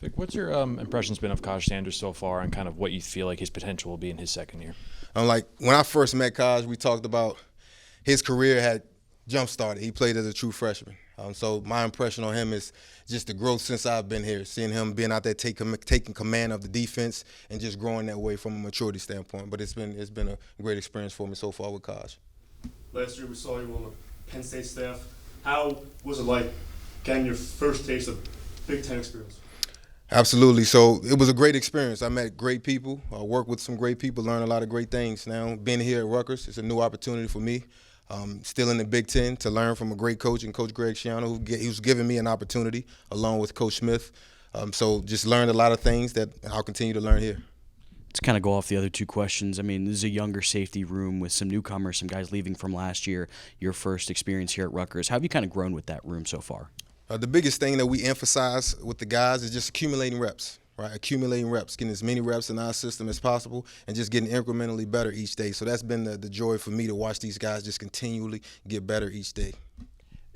Vic, what's your impressions been of Kaj Sanders so far, and kind of what you feel like his potential will be in his second year? Like when I first met Kaj, we talked about his career had jump started. He played as a true freshman. So my impression on him is just the growth since I've been here, seeing him being out there taking command of the defense and just growing that way from a maturity standpoint. But it's been a great experience for me so far with Kaj. Last year we saw you on the Penn State staff. How was it like getting your first taste of Big Ten experience? Absolutely. So it was a great experience. I met great people, worked with some great people, learned a lot of great things. Now being here at Rutgers, it's a new opportunity for me. Still in the Big Ten to learn from a great coach and Coach Greg Schiano, he was giving me an opportunity along with Coach Smith. So just learned a lot of things that I'll continue to learn here. To kind of go off the other two questions, I mean, this is a younger safety room with some newcomers, some guys leaving from last year, your first experience here at Rutgers. How have you kind of grown with that room so far? The biggest thing that we emphasize with the guys is just accumulating reps, right? Accumulating reps, getting as many reps in our system as possible and just getting incrementally better each day. So that's been the joy for me to watch these guys just continually get better each day.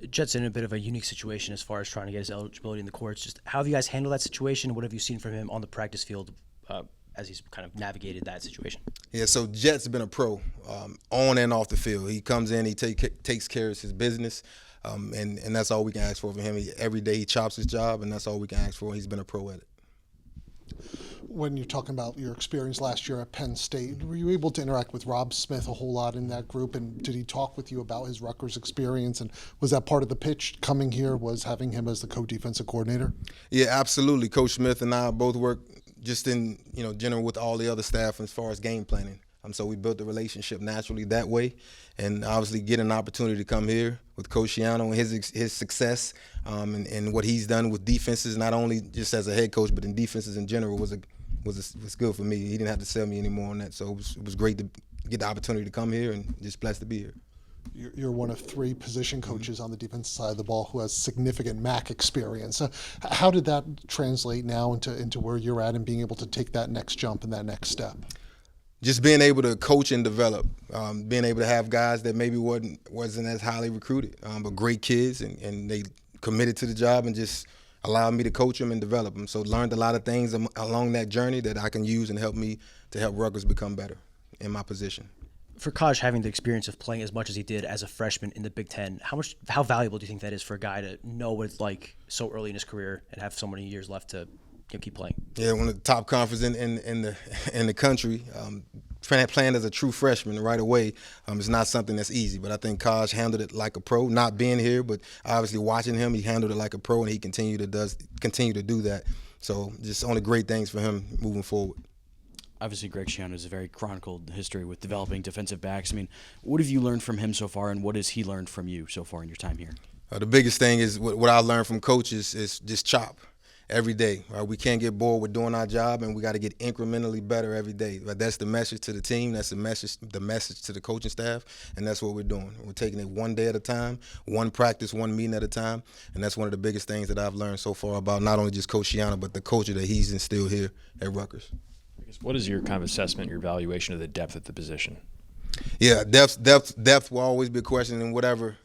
Jet's in a bit of a unique situation as far as trying to get his eligibility in the courts. Just how have you guys handled that situation? What have you seen from him on the practice field as he's kind of navigated that situation? Yeah, so Jet's been a pro on and off the field. He comes in, he takes care of his business, and that's all we can ask for from him. Every day he chops his job, and that's all we can ask for. He's been a pro at it. When you're talking about your experience last year at Penn State, were you able to interact with Rob Smith a whole lot in that group? And did he talk with you about his Rutgers experience? And was that part of the pitch coming here, was having him as the co-defensive coordinator? Yeah, absolutely. Coach Smith and I both work just in general with all the other staff as far as game planning. So we built the relationship naturally that way, and obviously getting an opportunity to come here with Coach Schiano and his success and what he's done with defenses, not only just as a head coach, but in defenses in general, was good for me. He didn't have to sell me anymore on that, so it was great to get the opportunity to come here and just blessed to be here. You're one of three position coaches on the defensive side of the ball who has significant MAC experience. How did that translate now into where you're at and being able to take that next jump and that next step? Just being able to coach and develop, being able to have guys that maybe wasn't as highly recruited, but great kids, and they committed to the job and just allowed me to coach them and develop them. So learned a lot of things along that journey that I can use and help me to help Rutgers become better in my position. For Kaj having the experience of playing as much as he did as a freshman in the Big Ten, how valuable do you think that is for a guy to know what it's like so early in his career and have so many years left to keep playing? Yeah, one of the top conferences in the country. Playing as a true freshman right away is not something that's easy. But I think Kaj handled it like a pro. Not being here, but obviously watching him, he handled it like a pro, and he continue to do that. So just only great things for him moving forward. Obviously, Greg Schiano has a very chronicled history with developing defensive backs. I mean, what have you learned from him so far, and what has he learned from you so far in your time here? The biggest thing is what I learned from coaches is just chop every day. Right? We can't get bored with doing our job, and we got to get incrementally better every day. But that's the message to the team. That's the message to the coaching staff, and that's what we're doing. We're taking it one day at a time, one practice, one meeting at a time, and that's one of the biggest things that I've learned so far about not only just Coach Schiano, but the culture that he's instilled here at Rutgers. What is your kind of assessment, your evaluation of the depth at the position? Yeah, depth will always be a question in whatever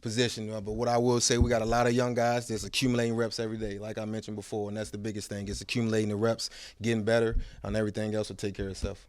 position. But what I will say, we got a lot of young guys that's accumulating reps every day, like I mentioned before, and that's the biggest thing. It's accumulating the reps, getting better, and everything else will take care of itself.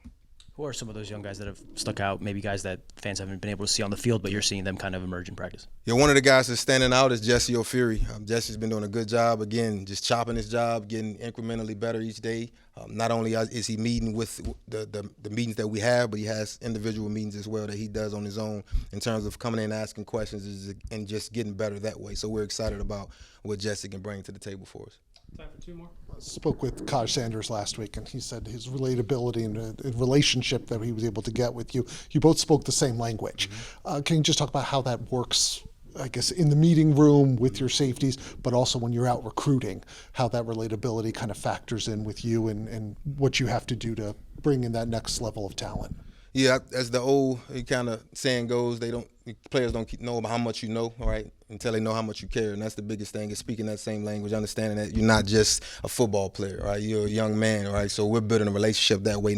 Who are some of those young guys that have stuck out, maybe guys that fans haven't been able to see on the field, but you're seeing them kind of emerge in practice? Yeah, one of the guys that's standing out is Jesse O'Fury. Jesse's been doing a good job, again, just chopping his job, getting incrementally better each day. Not only is he meeting with the meetings that we have, but he has individual meetings as well that he does on his own in terms of coming in and asking questions and just getting better that way. So we're excited about what Jesse can bring to the table for us. Time for two more. Spoke with Kaj Sanders last week, and he said his relatability and the relationship that he was able to get with you. You both spoke the same language. Can you just talk about how that works, I guess, in the meeting room with your safeties, but also when you're out recruiting, how that relatability kind of factors in with you and what you have to do to bring in that next level of talent? Yeah, as the old kind of saying goes, players don't know how much you know, all right, until they know how much you care, and that's the biggest thing is speaking that same language, understanding that you're not just a football player, right? You're a young man, all right? So we're building a relationship that way,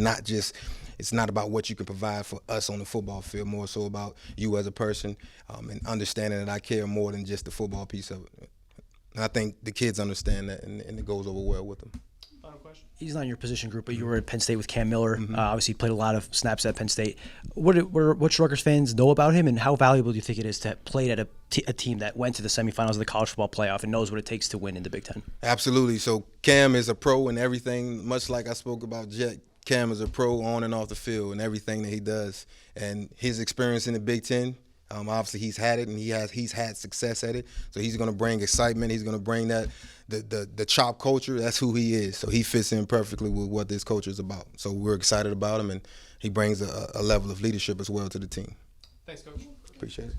it's not about what you can provide for us on the football field, more so about you as a person and understanding that I care more than just the football piece of it. And I think the kids understand that, and it goes over well with them. Final question. He's not in your position group, but you were at Penn State with Cam Miller. Obviously, played a lot of snaps at Penn State. What should Rutgers fans know about him, and how valuable do you think it is to play at a team that went to the semifinals of the college football playoff and knows what it takes to win in the Big Ten? Absolutely. So Cam is a pro in everything, much like I spoke about Jet. Cam is a pro on and off the field and everything that he does. And his experience in the Big Ten, obviously he's had it and he's had success at it. So he's going to bring excitement. He's going to bring that the chop culture. That's who he is. So he fits in perfectly with what this culture is about. So we're excited about him, and he brings a level of leadership as well to the team. Thanks, Coach. Appreciate it.